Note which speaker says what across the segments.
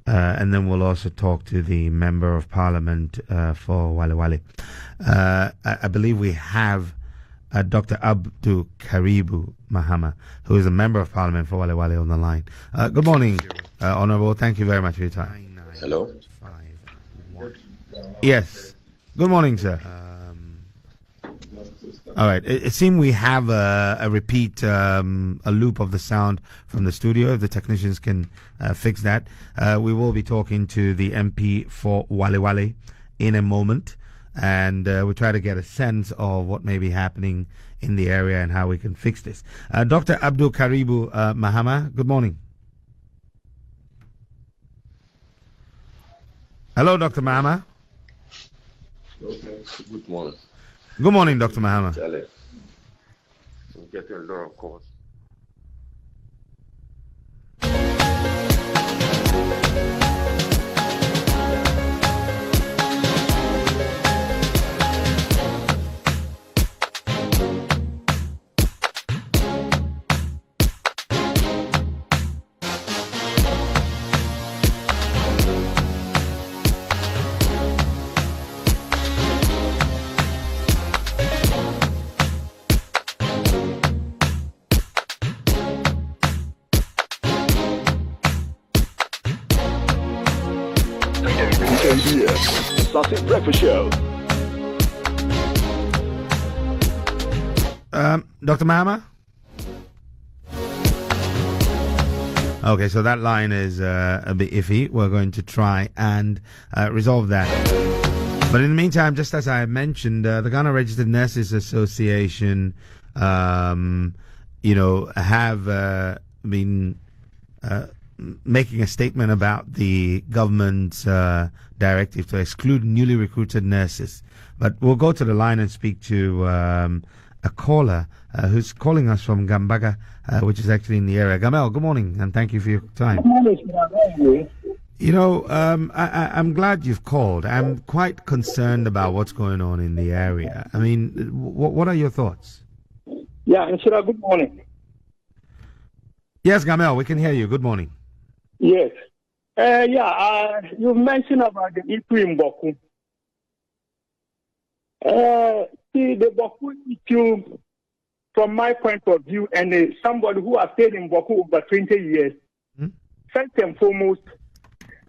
Speaker 1: and then we'll also talk to the Member of Parliament for Walewale. I believe we have Dr. Abdul-Kabiru Mahama, who is a Member of Parliament for Walewale, on the line. Good morning, Honourable. Thank you very much for your time.
Speaker 2: Hello?
Speaker 1: Yes. Good morning, sir. All right. It seems we have a repeat, a loop of the sound from the studio. If the technicians can fix that. We will be talking to the MP for Walewale in a moment, and we'll try to get a sense of what may be happening in the area and how we can fix this. Dr. Abdul-Kabiru Mahama, good morning. Hello, Dr. Mahama.
Speaker 2: Good morning.
Speaker 1: Good morning, Dr. Mahama.
Speaker 2: I'm getting a lot of calls.
Speaker 3: Classic Breakfast Show.
Speaker 1: Dr. Mahama? Okay, so that line is a bit iffy. We're going to try and resolve that. But in the meantime, just as I mentioned, the Ghana Registered Nurses Association, have been making a statement about the government's directive to exclude newly recruited nurses. But we'll go to the line and speak to a caller who's calling us from Gambaga, which is actually in the area. Gamel, good morning, and thank you for your time.
Speaker 4: Good morning.
Speaker 1: I'm glad you've called. I'm quite concerned about what's going on in the area. I mean, what are your thoughts?
Speaker 4: Yeah, Insira, good morning.
Speaker 1: Yes, Gamel, we can hear you. Good morning.
Speaker 4: Yes. You mentioned about the issue in Bawku. The Bawku issue, from my point of view, and somebody who has stayed in Bawku over 20 years, first and foremost,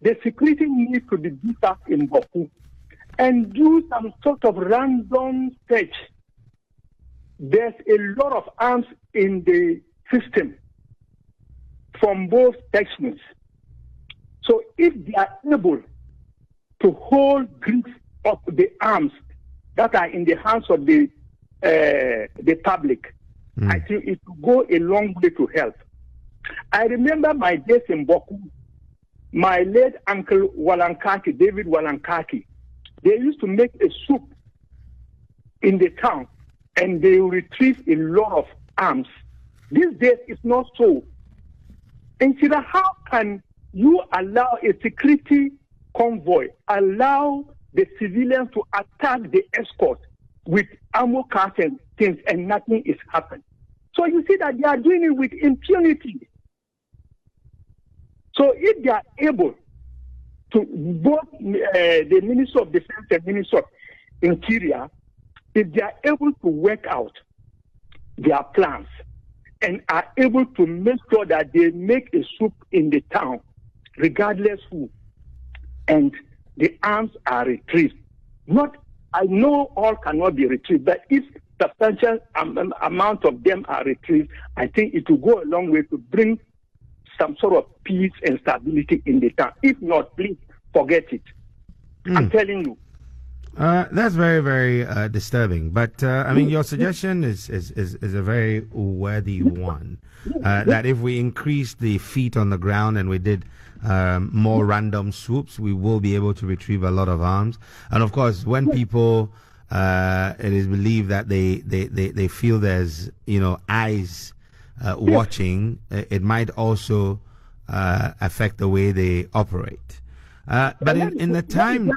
Speaker 4: the security needs to be beefed up in Bawku and do some sort of random search. There's a lot of arms in the system from both sections. So if they are able to hold grips of the arms that are in the hands of the public, I think it will go a long way to help. I remember my days in Bawku. My late uncle Walankaki, David Walankaki, they used to make a soup in the town and they retrieve a lot of arms. These days it's not so. And so how can you allow a security convoy, allow the civilians to attack the escort with ammo cars and things, and nothing is happening? So you see that they are doing it with impunity. So if they are able to, both the Minister of Defense and Minister of Interior, if they are able to work out their plans and are able to make sure that they make a soup in the town, regardless who, and the arms are retrieved. I know all cannot be retrieved, but if substantial amount of them are retrieved, I think it will go a long way to bring some sort of peace and stability in the town. If not, please forget it. I'm telling you.
Speaker 1: That's very, very disturbing. But your suggestion is a very worthy one. That if we increase the feet on the ground and we did more random swoops, we will be able to retrieve a lot of arms. And of course, when people, it is believed that they feel there's eyes watching, it might also affect the way they operate. But in the time...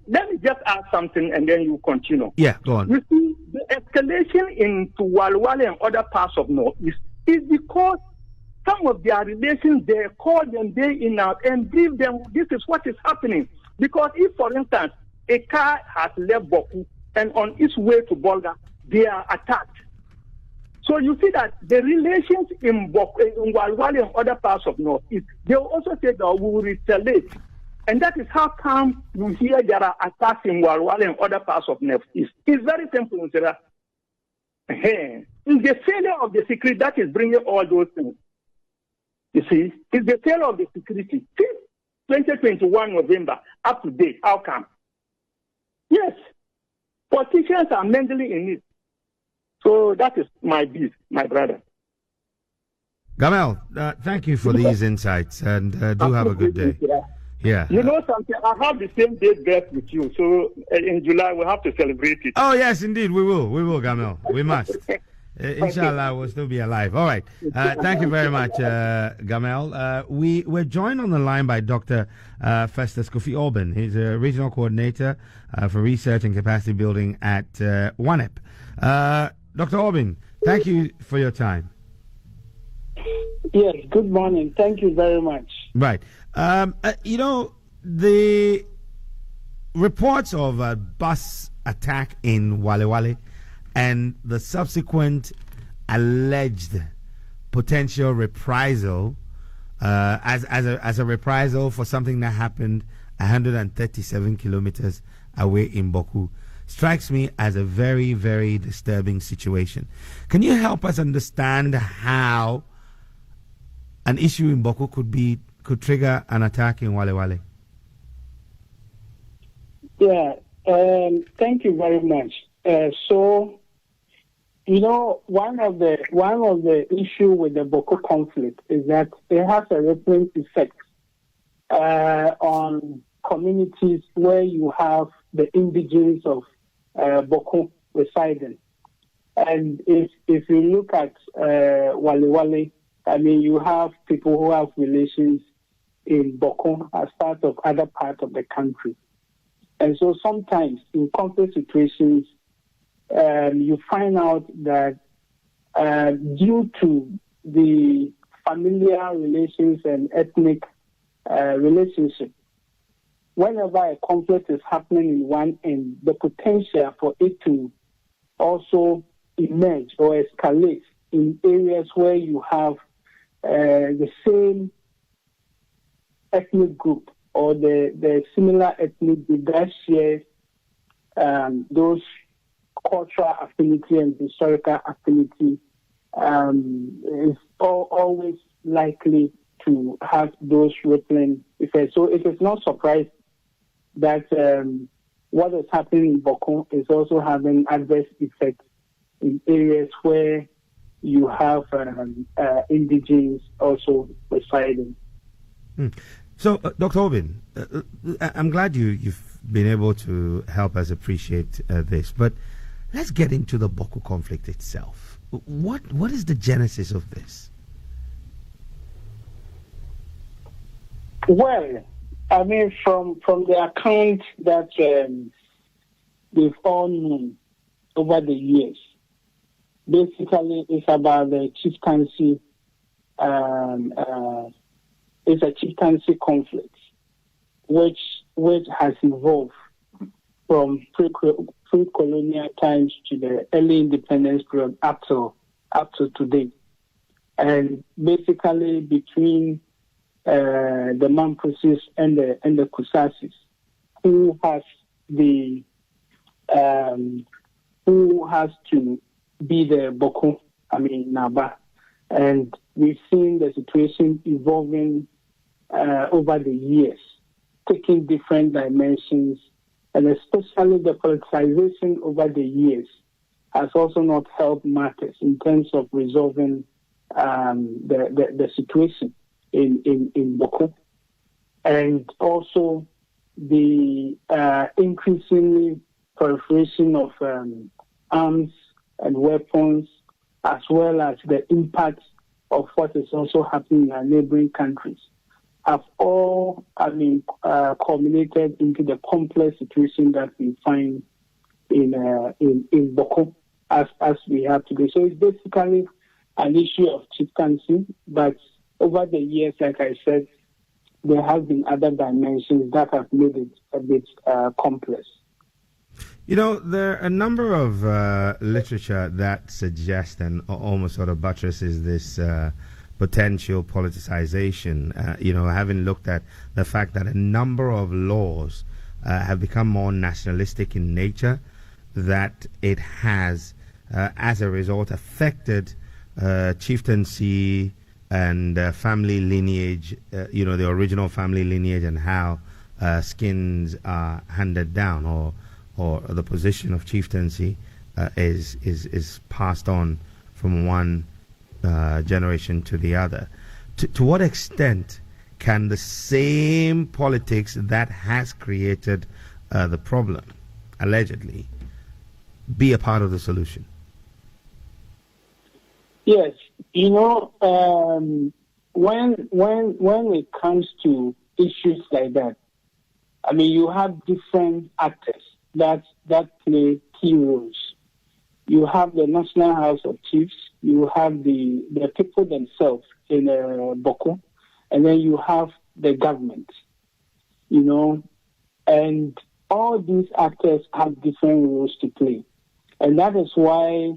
Speaker 4: Let me just add something and then you continue.
Speaker 1: Yeah, go on.
Speaker 4: You see, the escalation into Walewale and other parts of Northeast is because some of their relations there, call them day in out and brief them, this is what is happening. Because if, for instance, a car has left Bawku and on its way to Bolga, they are attacked. So you see that the relations in Walewale and other parts of North East, they will also say that we will retaliate. And that is how come you hear there are attacks in Walewale and other parts of North East. It's very simple, Mr. It's the failure of the security that is bringing all those things. You see, it's the failure of the security. Since 2021 November, up to date, how come? Yes, politicians are mentally in it. So that is my beat, my brother.
Speaker 1: Gamel, thank you for these insights, and do have a good day. Yeah.
Speaker 4: You know something? I have the same date birth with you, so in July we'll have to celebrate it.
Speaker 1: Oh yes, indeed, we will. We will, Gamel. We must. Inshallah, we'll still be alive. All right. Thank you very much, Gamel. We're joined on the line by Dr. Festus Kofi Aubyn. He's a regional coordinator for research and capacity building at WANEP. Dr. Aubyn, thank you for your time.
Speaker 3: Yes, good morning. Thank you very much.
Speaker 1: Right. You know, the reports of a bus attack in Walewale and the subsequent alleged potential reprisal as a reprisal for something that happened 137 kilometers away in Bawku strikes me as a very, very disturbing situation. Can you help us understand how an issue in Bawku could trigger an attack in Walewale?
Speaker 3: Yeah, thank you very much. So, you know, one of the issue with the Bawku conflict is that it has a rippling effect on communities where you have the indigenes of Bawku residing. And if you look at Walewale, I mean, you have people who have relations in Bawku as part of other parts of the country. And so sometimes in conflict situations, you find out that due to the familiar relations and ethnic relationship, whenever a conflict is happening in one end, the potential for it to also emerge or escalate in areas where you have the same ethnic group or the similar ethnic group that shares those cultural affinity and historical affinity is always likely to have those rippling effects. So it is not surprising that what is happening in Bawku is also having adverse effects in areas where you have indigenes also residing.
Speaker 1: So, Dr. Aubyn, I'm glad you've been able to help us appreciate this, but let's get into the Bawku conflict itself. What is the genesis of this?
Speaker 3: Well, I mean, from the account that we've all known over the years, basically it's about the chieftaincy. It's a chieftaincy conflict, which has evolved from pre-colonial times to the early independence period up to today, and basically between the Mamprosis and the Kusasis, who has to be the Bawku, Naba, and we've seen the situation evolving over the years, taking different dimensions, and especially the politicization over the years has also not helped matters in terms of resolving the situation in Bawku, and also the increasingly proliferation of arms and weapons, as well as the impact of what is also happening in our neighboring countries, have all, culminated into the complex situation that we find in Bawku as we have today. So it's basically an issue of chieftaincy, but over the years, like I said, there have been other dimensions that have made it a bit complex.
Speaker 1: You know, there are a number of literature that suggests and almost sort of buttresses this potential politicization. Having looked at the fact that a number of laws have become more nationalistic in nature, that it has, as a result, affected chieftaincy and family lineage, the original family lineage, and how skins are handed down, or the position of chieftaincy is passed on from one generation to the other. To what extent can the same politics that has created the problem, allegedly, be a part of the solution?
Speaker 3: Yes, when it comes to issues like that, I mean, you have different actors that play key roles. You have the National House of Chiefs, you have the people themselves in Bawku, and then you have the government, and all these actors have different roles to play. And that is why,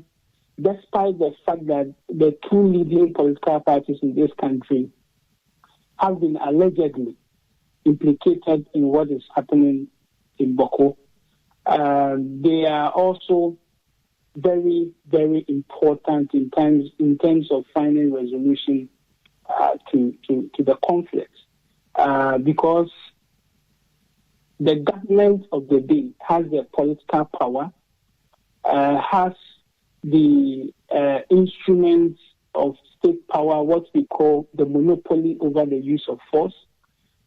Speaker 3: despite the fact that the two leading political parties in this country have been allegedly implicated in what is happening in Bawku, they are also very, very important in terms of finding resolution to the conflict, because the government of the day has the political power, has the instruments of state power, what we call the monopoly over the use of force.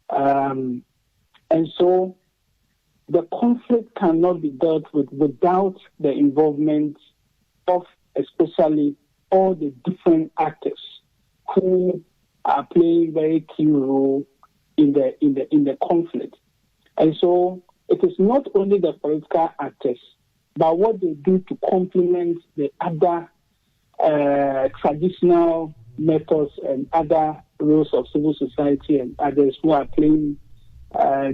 Speaker 3: And so the conflict cannot be dealt with without the involvement of especially all the different actors who are playing very key role in the conflict. And so it is not only the political actors, but what they do to complement the other traditional methods and other roles of civil society and others who are playing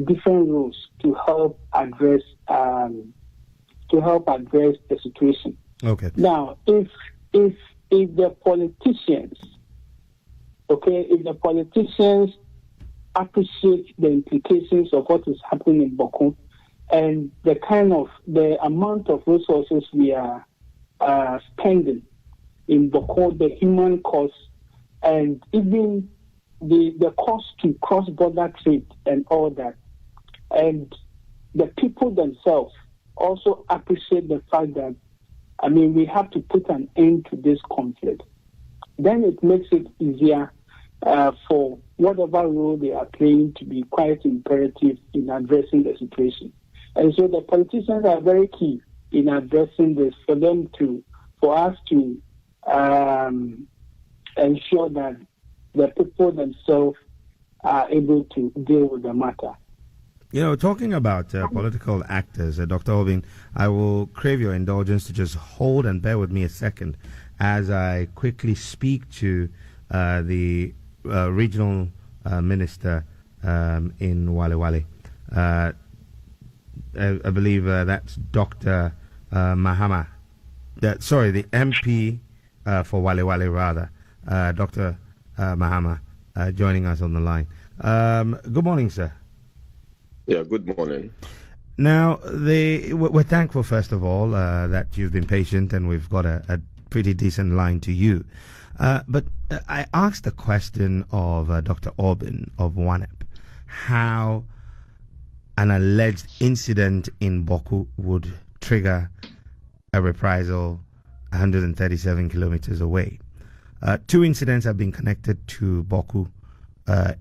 Speaker 3: different roles to help address the situation.
Speaker 1: Okay.
Speaker 3: Now, if the politicians appreciate the implications of what is happening in Bawku and the amount of resources we are spending in Bawku, the human cost, and even the cost to cross-border trade and all that, and the people themselves also appreciate the fact that, we have to put an end to this conflict, then it makes it easier for whatever role they are playing to be quite imperative in addressing the situation. And so the politicians are very key in addressing this, for us to ensure that the people themselves are able to deal with the matter.
Speaker 1: Talking about political actors, Dr. Aubyn, I will crave your indulgence to just hold and bear with me a second as I quickly speak to the regional minister in Walewale. I believe that's Dr. Mahama. The MP for Walewale, rather, Dr. Mahama, joining us on the line. Good morning, sir.
Speaker 2: Yeah, good morning.
Speaker 1: Now, we're thankful, first of all, that you've been patient and we've got a pretty decent line to you. But I asked the question of Dr. Aubyn of WANEP, how an alleged incident in Bawku would trigger a reprisal 137 kilometers away. Two incidents have been connected to Bawku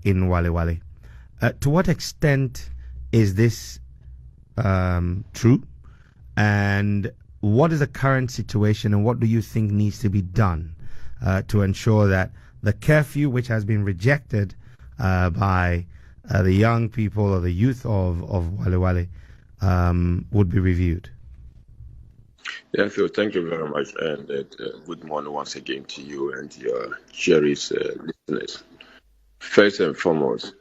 Speaker 1: in Walewale. To what extent is this true? And what is the current situation, and what do you think needs to be done to ensure that the curfew, which has been rejected by the young people or the youth of Walewale, would be reviewed?
Speaker 2: Yeah, Phil, thank you very much, and good morning once again to you and your cherished listeners. First and foremost,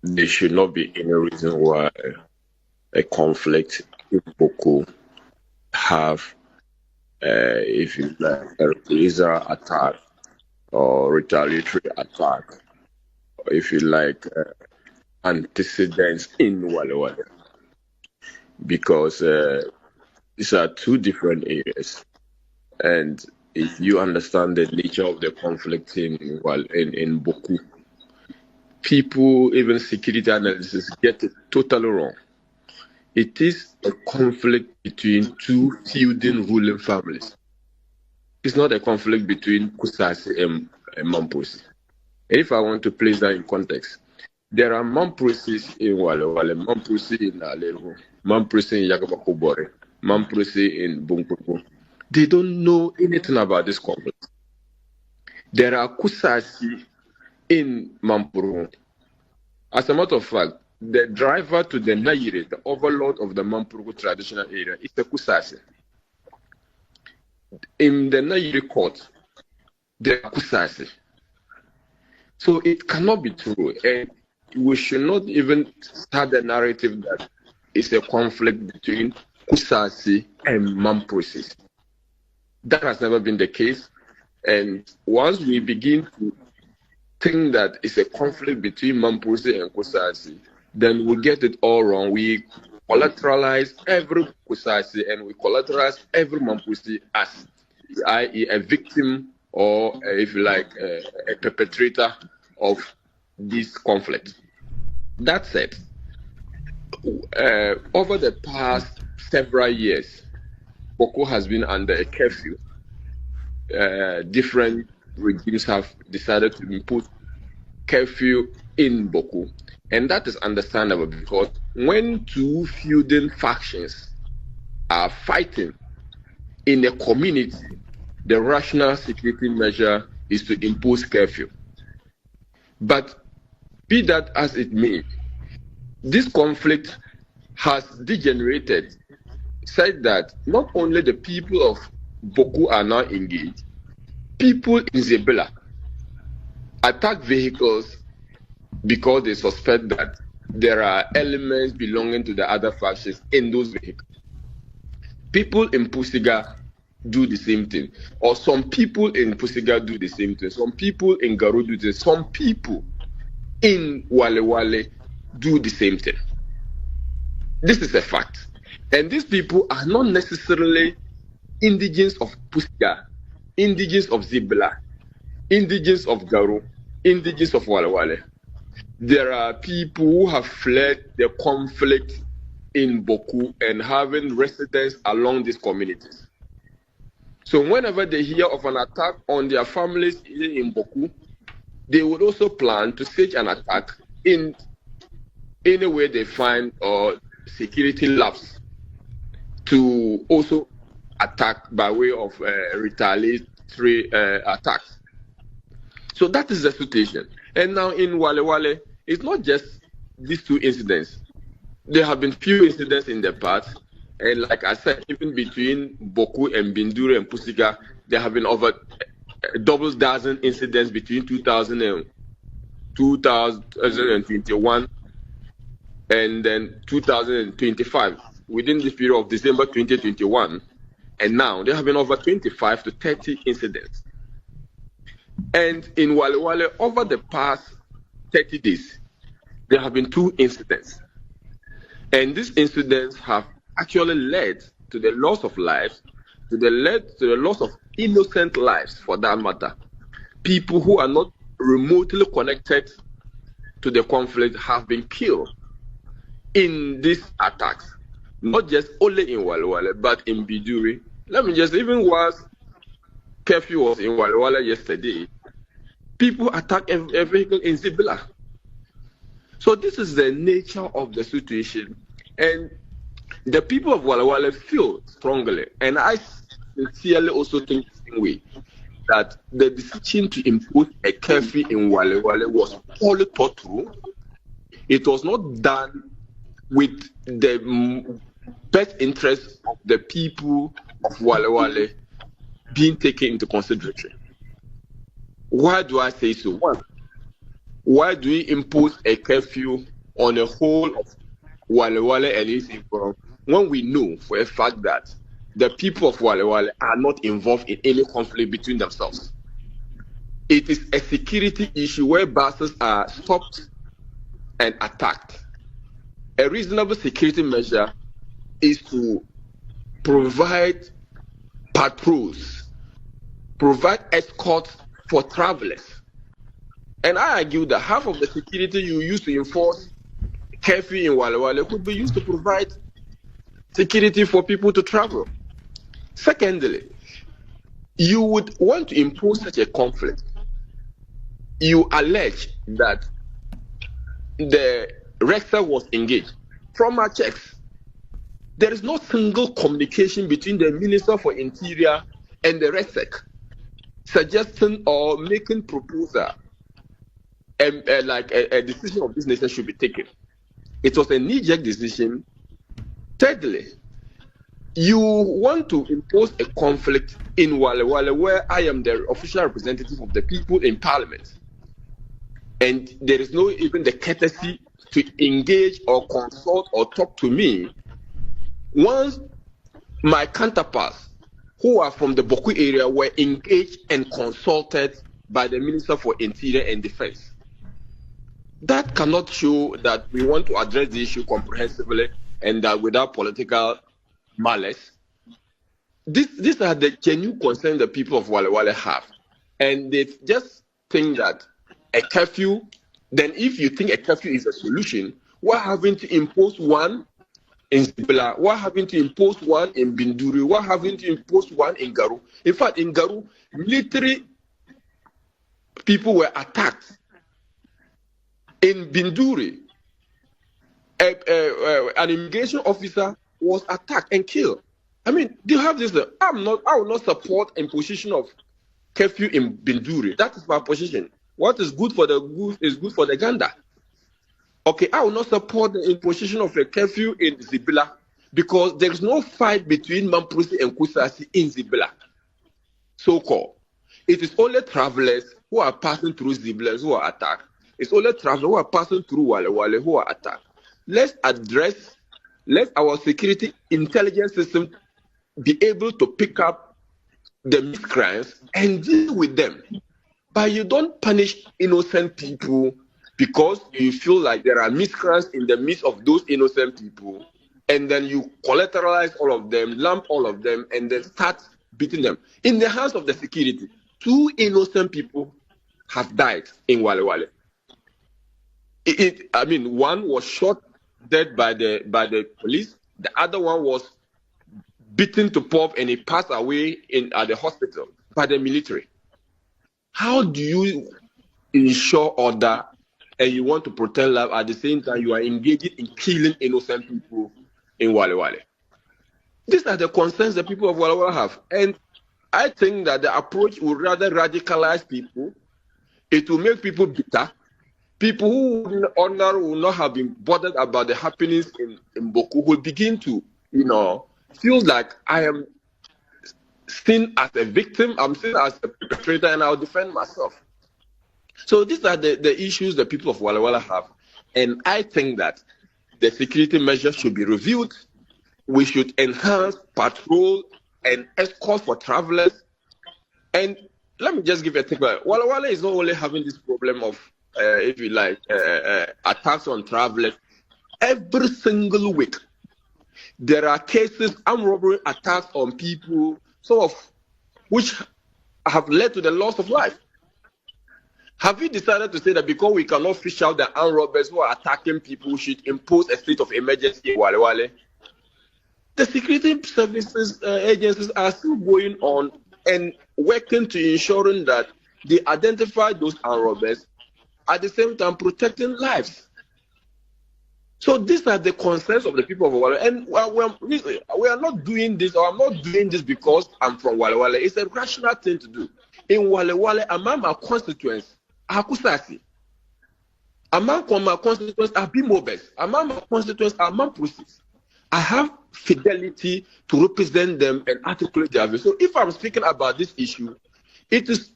Speaker 2: there should not be any reason why a conflict in Bawku have, if you like, a reprisal attack or retaliatory attack, or if you like, antecedents in Walewale, because these are two different areas. And if you understand the nature of the conflict in Bawku, people, even security analysts, get it totally wrong. It is a conflict between two feuding ruling families. It's not a conflict between Kusasi and Mamposi. And if I want to place that in context, there are Mamposis in Walewale, Mamposi in Aleru, Mamposi in Yakabakobore, Mamposi in Bumpuku. They don't know anything about this conflict. There are Kusasi in Mampuru. As a matter of fact, the driver to the Nayire, the overlord of the Mampuru traditional area, is the Kusasi. In the Nayire court, there are Kusasi. So it cannot be true. And we should not even start the narrative that it's a conflict between Kusasi and Mamposi. That has never been the case. And once we begin to think that it's a conflict between Mamposi and Kusasi, then we get it all wrong. We collateralize every Kusasi and we collateralize every Mamposi as, i.e., a victim or, if you like, a perpetrator of this conflict. That said, over the past several years, Bawku has been under a curfew. Different regimes have decided to impose curfew in Bawku. And that is understandable because when two feuding factions are fighting in a community, the rational security measure is to impose curfew. But be that as it may, this conflict has degenerated, said that not only the people of Bawku are now engaged, people in Zebela attack vehicles because they suspect that there are elements belonging to the other factions in those vehicles. People in Pusiga do the same thing, or some people in Pusiga do the same thing, some people in Garu do the same, some people in Walewale do the same thing. This is a fact. And these people are not necessarily indigenous of Pusiga, indigenous of Zebela, indigenous of Garu, indigenous of Walewale. There are people who have fled the conflict in Bawku and having residence along these communities. So whenever they hear of an attack on their families in Bawku, they would also plan to stage an attack in any way they find or security lapse to also attack by way of retaliatory attacks. So that is the situation. And now in Walewale, it's not just these two incidents. There have been few incidents in the past. And like I said, even between Bawku and Bindure and Pusiga, there have been over a double dozen incidents between 2021 and then 2025. Within this period of December 2021, and now there have been over 25 to 30 incidents. And in Walewale, over the past 30 days, there have been 2 incidents. And these incidents have actually led to the loss of lives, to the loss of innocent lives for that matter. People who are not remotely connected to the conflict have been killed in these attacks. Not just only in Walewale, but in Biduri. Let me just, even whilst curfew was in Walewale yesterday, people attack a vehicle in Zebela. So this is the nature of the situation. And the people of Walewale feel strongly, and I sincerely also think the same way, that the decision to impose a curfew in Walewale was poorly thought through. It was not done with the best interest of the people of Walewale being taken into consideration. Why do I say so? One, why do we impose a curfew on the whole of Walewale and its environment when we know for a fact that the people of Walewale are not involved in any conflict between themselves? It is a security issue where buses are stopped and attacked. A reasonable security measure is to provide patrols, provide escorts for travelers. And I argue that half of the security you use to enforce curfew in Walewale could be used to provide security for people to travel. Secondly, you would want to impose such a conflict. You allege that the rector was engaged. From our checks, there is no single communication between the Minister for Interior and the RESEC suggesting or making proposal like a decision of this nature should be taken. It was a knee-jerk decision. Thirdly, you want to impose a conflict in Walewale where I am the official representative of the people in Parliament. And there is no even the courtesy to engage or consult or talk to me. Once my counterparts who are from the Bawku area were engaged and consulted by the Minister for Interior and Defense. That cannot show that we want to address the issue comprehensively and that without political malice. These are the genuine concerns the people of Walewale have. And they just think that a curfew, then if you think a curfew is a solution, we're having to impose one in Zibila, we're having to impose one in Binduri, we're having to impose one in Garu. In fact, in Garu, military people were attacked. In Binduri, an immigration officer was attacked and killed. I mean, do you have this? I will not support imposition of curfew in Binduri. That is my position. What is good for the goose is good for the gander. Okay, I will not support the imposition of a curfew in Zibila because there is no fight between Mamprisi and Kusasi in Zibila, so-called. It is only travelers who are passing through Zibila who are attacked. It's only travelers who are passing through Walewale who are attacked. Let our security intelligence system be able to pick up the miscreants and deal with them. But you don't punish innocent people because you feel like there are miscreants in the midst of those innocent people, and then you collateralize all of them, lump all of them, and then start beating them. In the hands of the security, 2 innocent people have died in Walewale. One was shot dead by the police. The other one was beaten to pulp and he passed away at the hospital by the military. How do you ensure order and you want to protect life at the same time you are engaging in killing innocent people in Walewale? These are the concerns the people of Walewale have. And I think that the approach will rather radicalize people. It will make people bitter. People who will not have been bothered about the happenings in Bawku will begin to, feel like I am seen as a victim, I'm seen as a perpetrator, and I'll defend myself. So these are the issues the people of Walewale have. And I think that the security measures should be reviewed. We should enhance patrol and escort for travelers. And let me just give you a take. Walewale is not only having this problem of, attacks on travelers. Every single week, there are cases, armed robbery attacks on people, some of which have led to the loss of life. Have you decided to say that because we cannot fish out the armed robbers who are attacking people, we should impose a state of emergency in Walewale? The security services agencies are still going on and working to ensuring that they identify those armed robbers, at the same time protecting lives. So these are the concerns of the people of Walewale. And we are not doing this, or I'm not doing this because I'm from Walewale. It's a rational thing to do. In Walewale, among my constituents are Kusasi. Among my constituents are Bimobes. Among my constituents are Mampusis. I have fidelity to represent them and articulate their views. So if I'm speaking about this issue, it is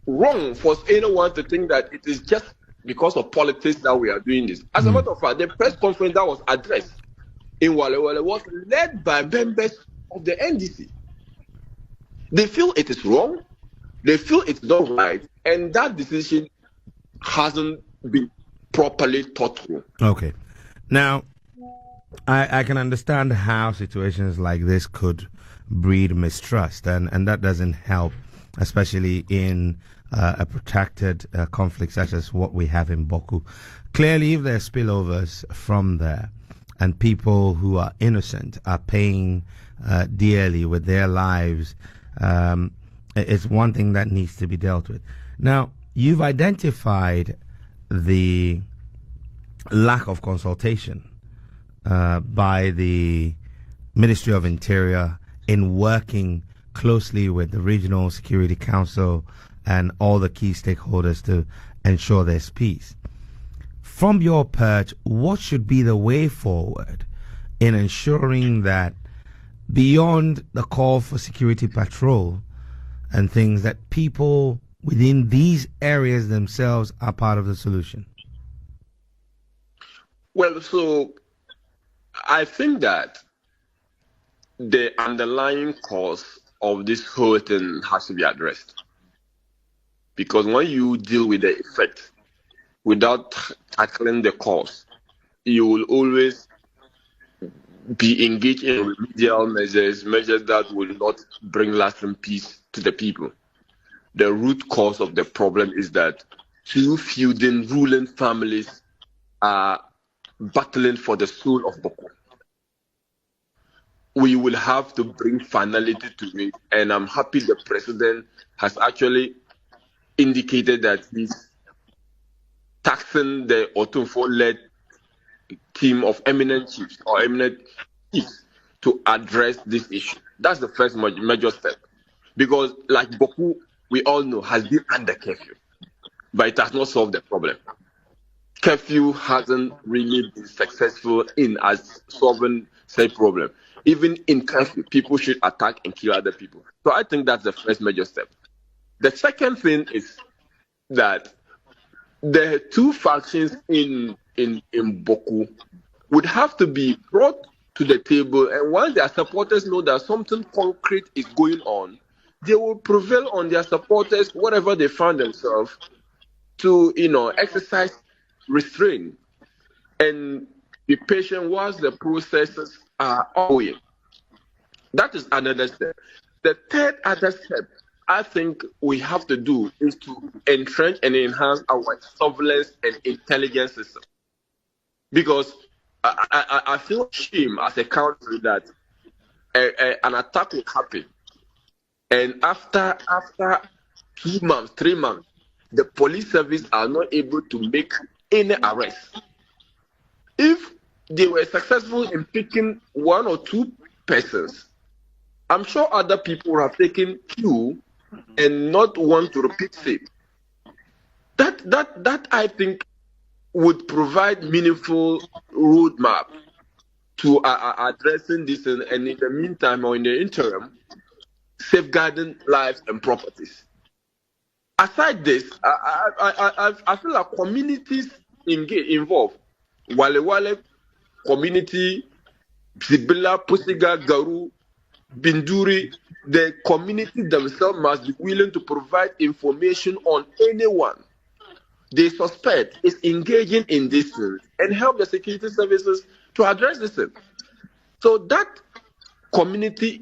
Speaker 2: wrong for anyone to think that it is just because of politics that we are doing this. As a matter of fact, the press conference that was addressed in Walewale was led by members of the NDC. They feel it is wrong, they feel it's not right, and that decision hasn't been properly thought through.
Speaker 1: Okay. Now, I can understand how situations like this could breed mistrust, and that doesn't help, especially in a protracted conflict such as what we have in Bawku. Clearly, if there are spillovers from there and people who are innocent are paying dearly with their lives, it's one thing that needs to be dealt with. Now, you've identified the lack of consultation by the Ministry of Interior in working closely with the Regional Security Council and all the key stakeholders to ensure there's peace. From your perch, what should be the way forward in ensuring that beyond the call for security patrol and things, that people within these areas themselves are part of the solution?
Speaker 2: Well, so I think that the underlying cause of this whole thing has to be addressed. Because when you deal with the effect without tackling the cause, you will always be engaged in remedial measures that will not bring lasting peace to the people. The root cause of the problem is that two feuding ruling families are battling for the soul of Bawku. We will have to bring finality to it, and I'm happy the president has actually indicated that he's taxing the Otunfo-led team of eminent chiefs to address this issue. That's the first major step. Because like Bawku, we all know, has been under curfew, but it has not solved the problem. Curfew hasn't really been successful in as solving said problem. Even in curfew, people should attack and kill other people. So I think that's the first major step. The second thing is that the two factions in Bawku would have to be brought to the table, and once their supporters know that something concrete is going on, they will prevail on their supporters, whatever they find themselves, to exercise restraint and be patient whilst the processes are ongoing. That is another step. The third other step I think we have to do is to entrench and enhance our surveillance and intelligence system. Because I feel shame as a country that an attack will happen, and after 2 months, 3 months, the police service are not able to make any arrest. If they were successful in picking 1 or 2 persons, I'm sure other people have taken cue and not want to repeat it. That I think would provide meaningful roadmap to addressing this, and in the meantime or in the interim, safeguarding lives and properties. Aside this, I feel like communities involved. Walewale community, Sibila, Pusiga, Garu, Binduri, the community themselves must be willing to provide information on anyone they suspect is engaging in this thing and help the security services to address this thing. So that community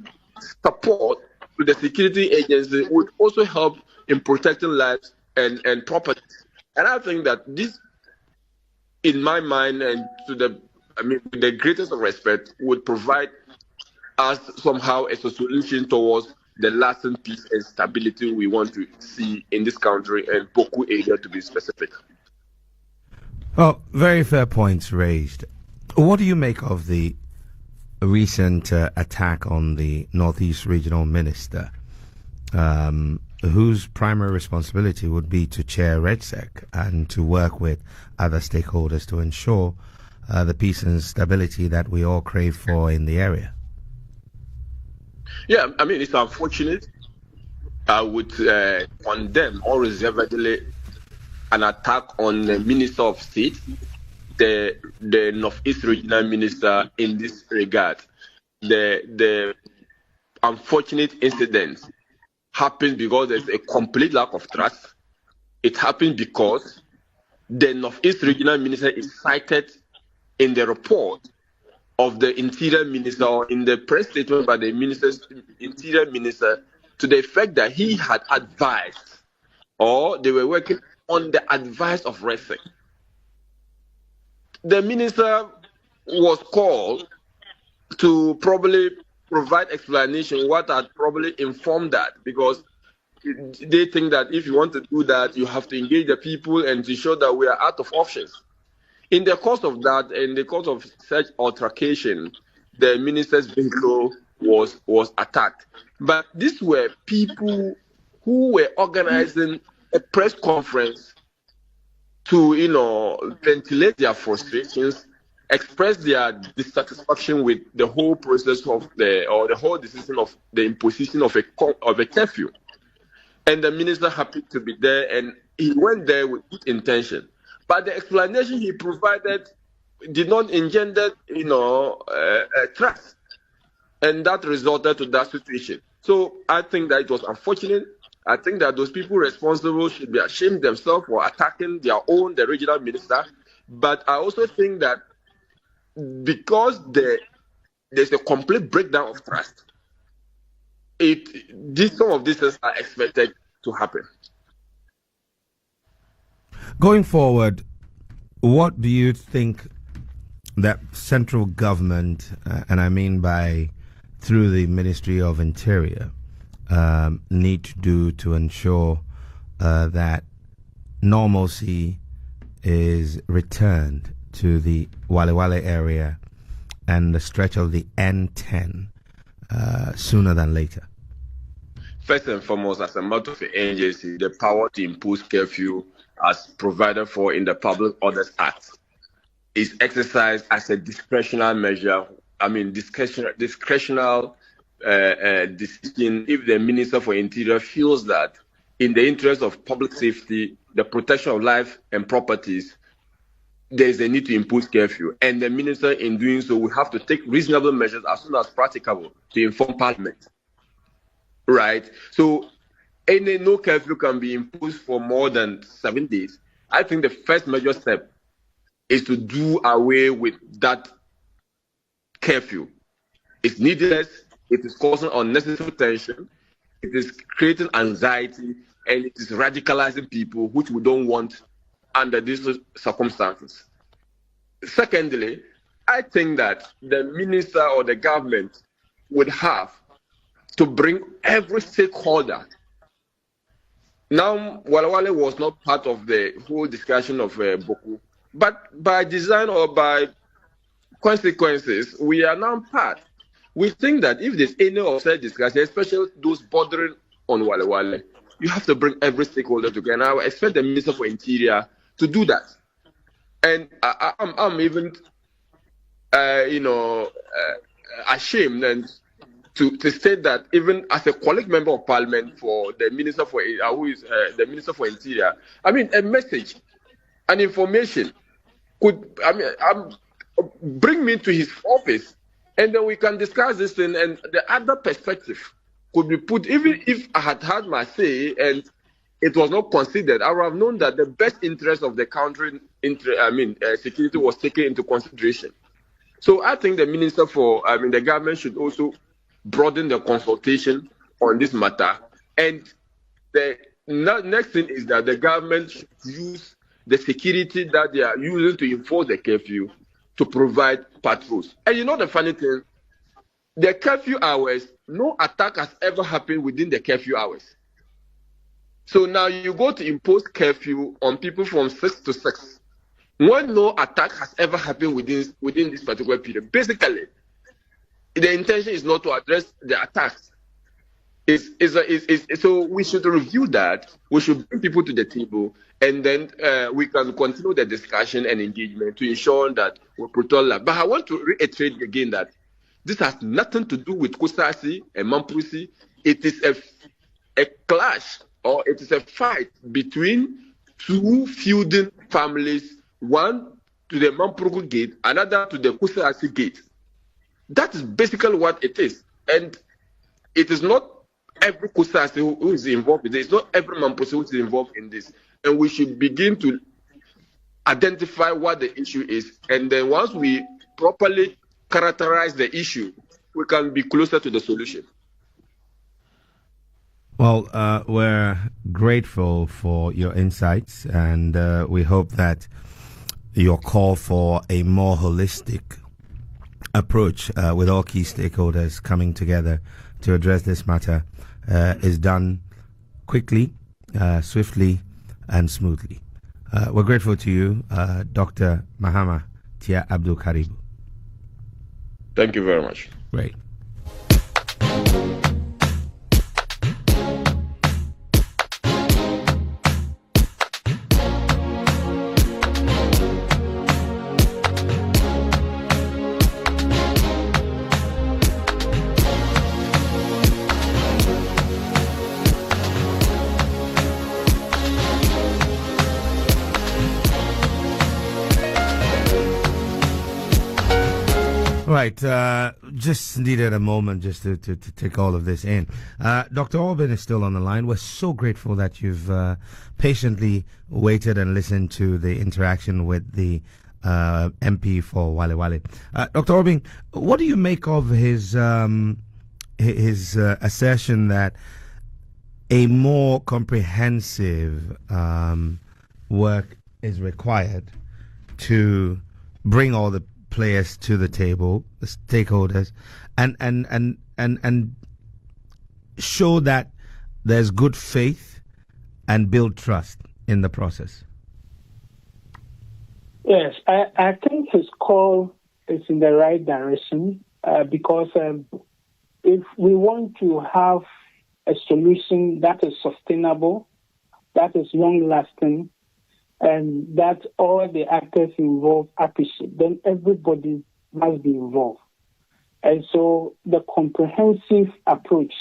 Speaker 2: support to the security agency would also help in protecting lives and property. And I think that this, in my mind, and with the greatest of respect, would provide us somehow as a solution towards the lasting peace and stability we want to see in this country, and Bawku area to be specific.
Speaker 1: Well, very fair points raised. What do you make of the recent attack on the Northeast Regional Minister, whose primary responsibility would be to chair RegSec and to work with other stakeholders to ensure the peace and stability that we all crave for in the area?
Speaker 2: Yeah, it's unfortunate. I would condemn unreservedly an attack on the Minister of State, the Northeast Regional Minister in this regard. The unfortunate incident happened because there's a complete lack of trust. It happened because the Northeast Regional Minister is cited in the report of the Interior Minister, or in the press statement by the Interior Minister, to the effect that he had advised, or they were working on the advice of Resi. The minister was called to probably provide explanation what had probably informed that, because they think that if you want to do that, you have to engage the people and to show that we are out of options. In the course of that, in the course of such altercation, the minister's vehicle was attacked. But these were people who were organizing a press conference to, ventilate their frustrations, express their dissatisfaction with the whole process of the whole decision of the imposition of a curfew. And the minister happened to be there, and he went there with good intention. But the explanation he provided did not engender, trust, and that resulted to that situation. So I think that it was unfortunate. I think that those people responsible should be ashamed themselves for attacking the regional minister. But I also think that because there's a complete breakdown of trust, some of these things are expected to happen.
Speaker 1: Going forward, what do you think that central government, and I mean by through the Ministry of Interior, need to do to ensure that normalcy is returned to the Walewale area and the stretch of the N10 sooner than later?
Speaker 2: First and foremost, as a matter of the agency, the power to impose curfew as provided for in the Public Orders Act is exercised as a discretionary measure. Discretional decision if the Minister for Interior feels that in the interest of public safety, the protection of life and properties, there is a need to impose curfew. And the Minister, in doing so, will have to take reasonable measures as soon as practicable to inform Parliament. Right? So, no curfew can be imposed for more than 7 days. I think the first major step is to do away with that curfew. It's needless, it is causing unnecessary tension, it is creating anxiety, and it is radicalizing people, which we don't want under these circumstances. Secondly, I think that the minister or the government would have to bring every stakeholder. Now, Walewale was not part of the whole discussion of Bawku, but by design or by consequences, we are now part. We think that if there's any of such discussion, especially those bordering on Walewale, you have to bring every stakeholder together. And I expect the Minister for Interior to do that. And I'm even, ashamed and to state that even as a colleague member of Parliament for the Minister for the Minister for Interior, a message, an information could bring me to his office, and then we can discuss this thing, and the other perspective could be put. Even if I had my say and it was not considered, I would have known that the best interest of the country, security was taken into consideration. So I think the minister the government should also broaden the consultation on this matter. And the next thing is that the government should use the security that they are using to enforce the curfew to provide patrols. And the funny thing, the curfew hours, no attack has ever happened within the curfew hours. So now you go to impose curfew on people from 6 to 6, when no attack has ever happened within this particular period. Basically, the intention is not to address the attacks. So we should review that. We should bring people to the table, and then we can continue the discussion and engagement to ensure that we protect life. But I want to reiterate again that this has nothing to do with Kusasi and Mampusi. It is a clash, or it is a fight between two feuding families, one to the Mamproko gate, another to the Kusasi gate. That is basically what it is. And it is not every Kusasi who is involved in this. It's not every Mamproko who is involved in this. And we should begin to identify what the issue is. And then once we properly characterize the issue, we can be closer to the solution.
Speaker 1: Well, we're grateful for your insights, and we hope that your call for a more holistic approach with all key stakeholders coming together to address this matter is done quickly, swiftly, and smoothly. We're grateful to you, Dr. Mahama Tia Abdul-Kabiru.
Speaker 2: Thank you very much.
Speaker 1: Great. Right, just needed a moment just to take all of this in. Dr. Aubyn is still on the line. We're so grateful that you've patiently waited and listened to the interaction with the MP for Walewale. Dr. Aubyn, what do you make of his assertion that a more comprehensive work is required to bring all the players to the table, the stakeholders, and show that there's good faith and build trust in the process?
Speaker 3: Yes, I think his call is in the right direction because if we want to have a solution that is sustainable, that is long-lasting, and that all the actors involved appreciate, then everybody must be involved. And so the comprehensive approach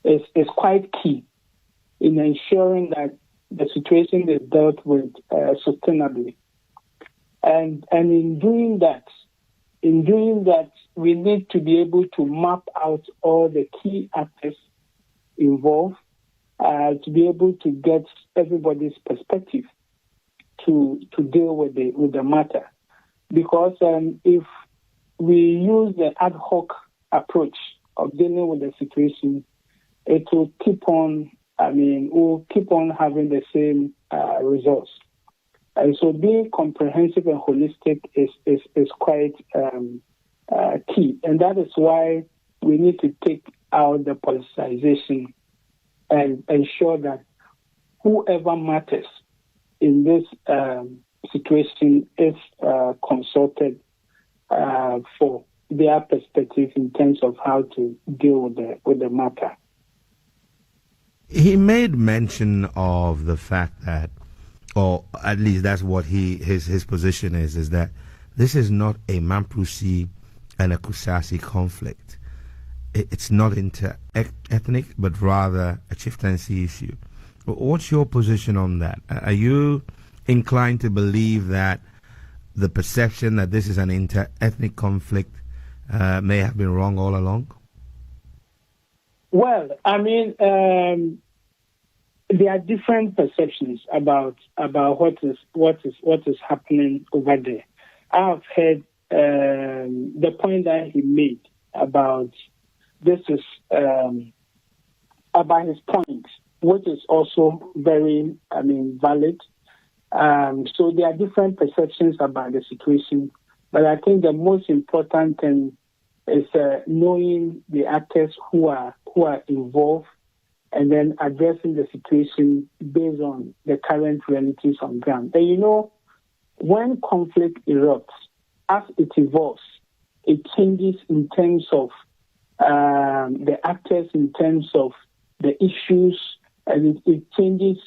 Speaker 3: is quite key in ensuring that the situation is dealt with sustainably. And in doing that, we need to be able to map out all the key actors involved, to be able to get everybody's perspective to deal with the matter. Because if we use the ad hoc approach of dealing with the situation, it will keep on, we'll keep on having the same results. And so being comprehensive and holistic is quite key. And that is why we need to take out the politicization and ensure that whoever matters in this situation is consulted for their perspective in terms of how to deal with the matter.
Speaker 1: He made mention of the fact that, or at least that's what his position is that this is not a Mamprusi and a Kusasi conflict. It's not inter-ethnic, but rather a chieftaincy issue. What's your position on that? Are you inclined to believe that the perception that this is an inter-ethnic conflict may have been wrong all along?
Speaker 3: Well, there are different perceptions about what is happening over there. I've heard the point that he made about this is about his point, which is also very, valid. So there are different perceptions about the situation, but I think the most important thing is knowing the actors who are involved, and then addressing the situation based on the current realities on ground. And when conflict erupts, as it evolves, it changes in terms of the actors, in terms of the issues, and it changes.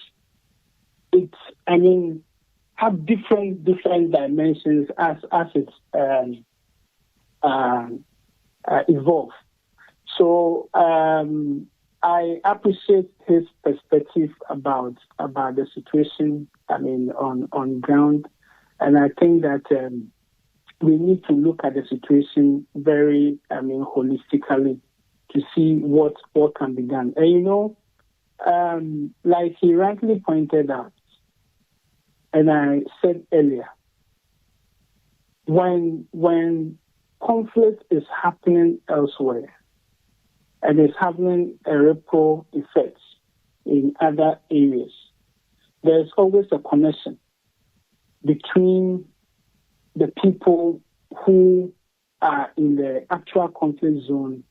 Speaker 3: Have different dimensions as it evolves. So I appreciate his perspective about the situation, on ground. And I think that we need to look at the situation very, holistically to see what can be done. And, like he rightly pointed out, and I said earlier, when conflict is happening elsewhere and is having a ripple effect in other areas, there's always a connection between the people who are in the actual conflict zone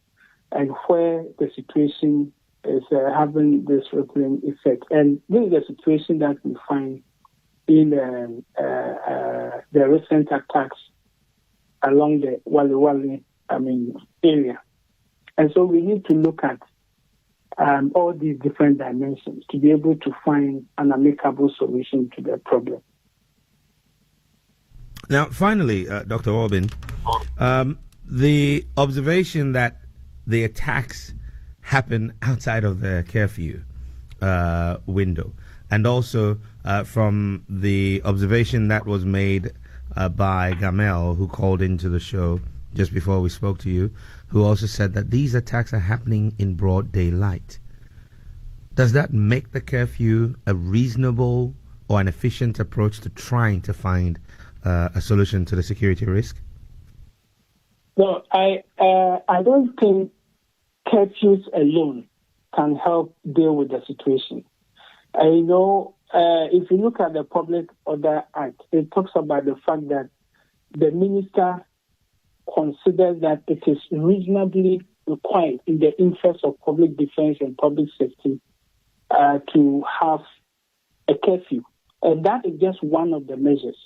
Speaker 3: and where the situation is having this rippling effect. And this is the situation that we find in the recent attacks along the Walewale, area. And so we need to look at all these different dimensions to be able to find an amicable solution to the problem.
Speaker 1: Now, finally, Dr. Aubyn, the observation that the attacks happen outside of the curfew window, and also from the observation that was made by Gamel, who called into the show just before we spoke to you, who also said that these attacks are happening in broad daylight. Does that make the curfew a reasonable or an efficient approach to trying to find a solution to the security risk?
Speaker 3: No, I don't think curfews alone can help deal with the situation. I know if you look at the Public Order Act, it talks about the fact that the minister considers that it is reasonably required in the interest of public defense and public safety to have a curfew. And that is just one of the measures.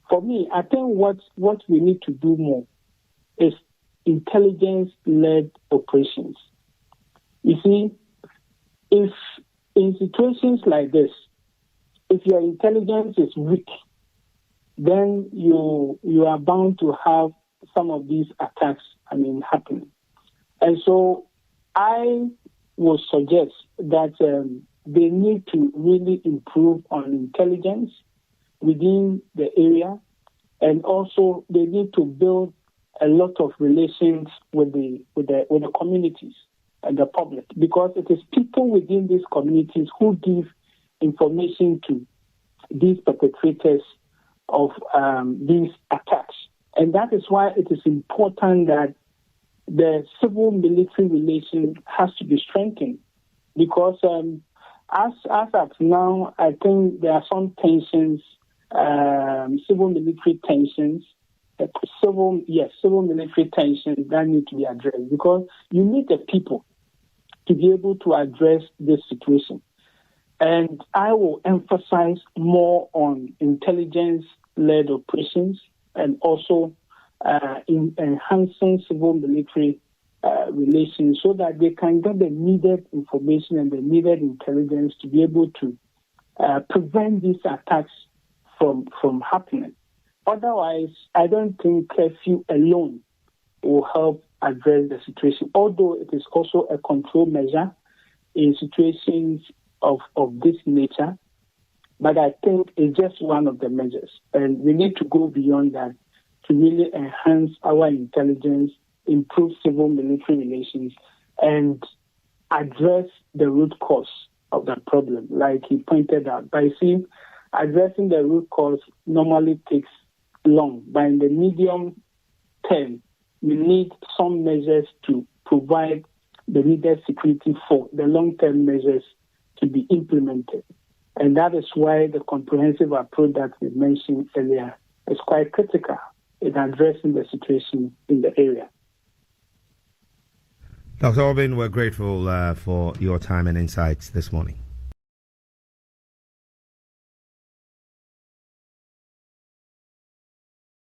Speaker 3: For me, I think what we need to do more is intelligence-led operations. You see, if in situations like this, if your intelligence is weak, then you are bound to have some of these attacks, happening. And so I would suggest that they need to really improve on intelligence within the area, and also they need to build a lot of relations with the communities and the public, because it is people within these communities who give information to these perpetrators of these attacks. And that is why it is important that the civil-military relation has to be strengthened, because as of now, I think there are some tensions, civil-military tensions, civil-military tensions that need to be addressed, because you need the people to be able to address this situation. And I will emphasize more on intelligence-led operations and also in enhancing civil-military relations so that they can get the needed information and the needed intelligence to be able to prevent these attacks from happening. Otherwise, I don't think curfew alone will help address the situation, although it is also a control measure in situations of this nature. But I think it's just one of the measures. And we need to go beyond that to really enhance our intelligence, improve civil-military relations, and address the root cause of the problem, like he pointed out. But you see, addressing the root cause normally takes long. But in the medium term, we need some measures to provide the needed security for the long-term measures to be implemented. And that is why the comprehensive approach that we mentioned earlier is quite critical in addressing the situation in the area.
Speaker 1: Dr. Aubyn, we're grateful for your time and insights this morning.